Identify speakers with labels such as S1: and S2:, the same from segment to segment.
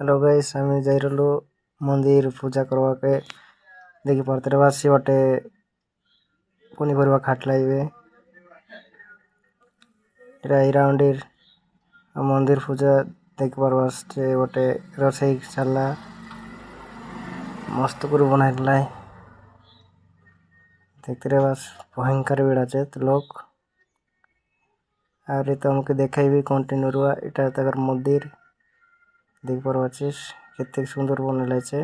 S1: hello guys आम जाइरलु मंदिर पूजा करवा के देखि पारते बासी बाटे पनीपरिया खाटलाइबे एटा इराउंडीर मंदिर पूजा देखि पारबासटे बाटे रसई साला मस्त करे बनाइलाई देखते बास भयंकर भीड़ आछे लोक आरे तुमके देखाइबी कंटिन्यू रुआ एटा तकर मंदिर देख पारबाछिस केते सुंदर बनाइल छे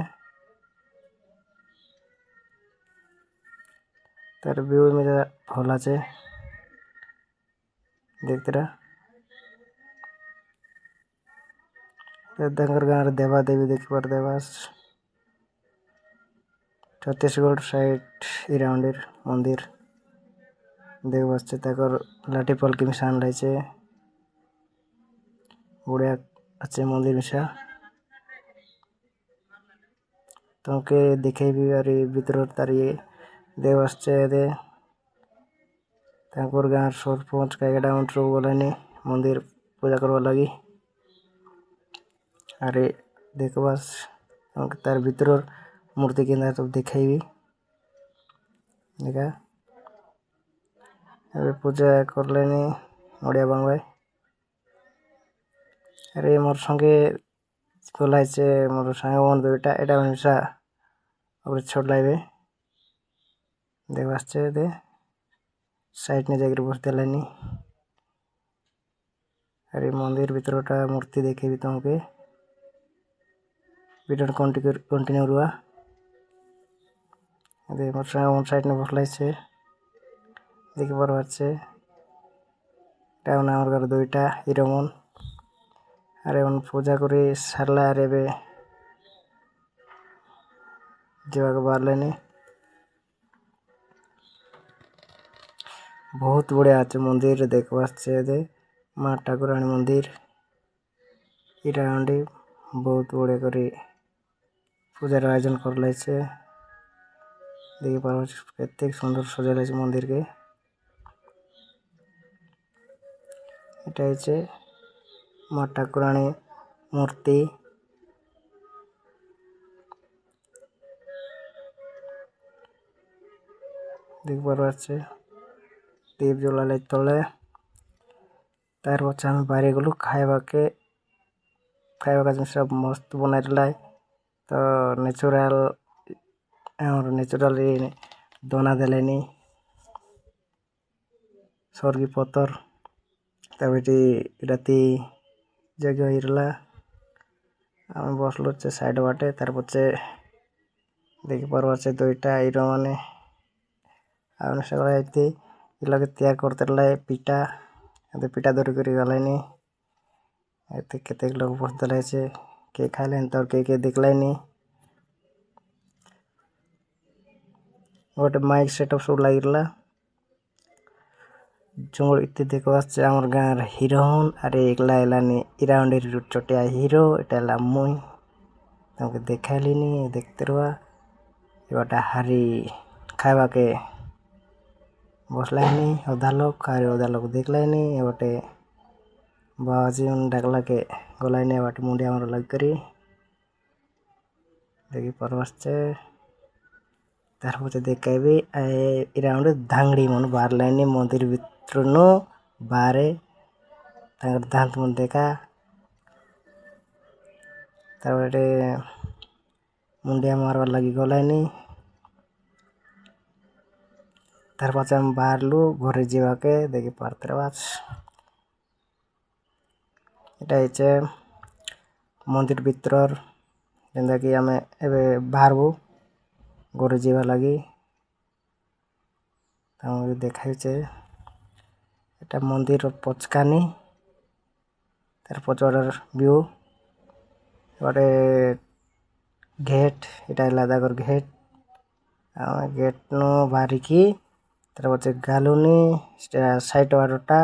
S1: तार व्यू में भल आछे देखते तंगर गाँव देवा देवी देखि पारते बास छत्तीसगढ़ साइड इराउंडीर मंदिर देख बासचे तकर लाठी पलकी मिसान लाइछे बढ़िया अच्छे मंदिर मिशा तुमके देखेबी आरी भीतर तारी देवासचे दे तांकर गाँव सरपंच कायगडा उन्ट्रो बोलानी मंदिर पूजा करवा लगी अरे देखबास तुमके तार भीतर मूर्ति केंद्र सब देखाइबी देखा अरे पूजा करलेनी ओडिया बांगबाई अरे मोर संगे गलाइछे मोर संगे बंधु एटा मिशा अब छोड़ लाइबे देखबासचे दे साइड ने जाकर बस देलानी अरे मंदिर भीतरटा मूर्ति देखेबी तुमके वीडियो कंटिन्यू रुआ दे मोर संगे वन साइड ने बसलाइछे देखि पारबाछे टाउन आमार घर दुईटा हिरोमन अरे उन पूजा करी सारला अरे बे जीवा के बारलेनी बहुत बढ़िया আছে मंदिर देखबासचे दे माँ ठाकुराणी मंदिर इराउंडी बहुत बढ़िया करी पूजार आयोजन करलाइछे देखि पारबाछिस केते सुंदर सजाइलाइछे मंदिर के एटा हচ্ছে माँ ठाकुराणी मूर्ति देख पारबाछे दीप जलाले तले तार पछे आमी बाहरे गेलु खाइबा जिनिस सब मस्त बनाइलाई तो नेचुरल दोना देलेनी स्वर्गी पत्थर तबेटी राती जगह हिरला आमी बसलो चे साइड बाटे तार पछे देखि पारबाछे दुईटा हिरो माने आउने सगळे आइते इलाके तैयार करते लाई पिटा अदे पिटा धरी करी गलाइनी एते केतेक लोग बसदलाइछे के खाइलेन तो के देखलाइनी गोटे माइक सेटअप सब लागिरला जोंगड़ इत्ते देखबासचे आमर गाँर हिरोन अरे एकला एलानी इराउंडीर चोटिया हिरो एटाला मुई तुमके देखाइलिनी देखते रुआ एबाटा हारी खाइबा के बसलाइनी अधा लोग देखलाइनी एबाटे बाबाजी उन डाकला के गलाइनी एबाटे मुंडिया मारो लग करी देखि पारबासचे तार पछे देखाइबी इराउंड धांगड़ी मन बारलाइनी मंदिर भितरनु बारे तांकर दांत मन देखा तारपरे मुंडिया मारवा लगी गलाइनी तार पछे आम बाहरलु घरे जीवाके देखि पारते बास एटा हচ্ছে मंदिर भितर जेंदा कि आमे एबे बाहरबु घरे जीवा लगी तमके देखाइछे एटा मंदिर पचकानी तार पछवाड़र व्यू एबारे गेट एटा लादागर गेट गेट नो बारिकी तार पछे गालुनी साइड वारोटा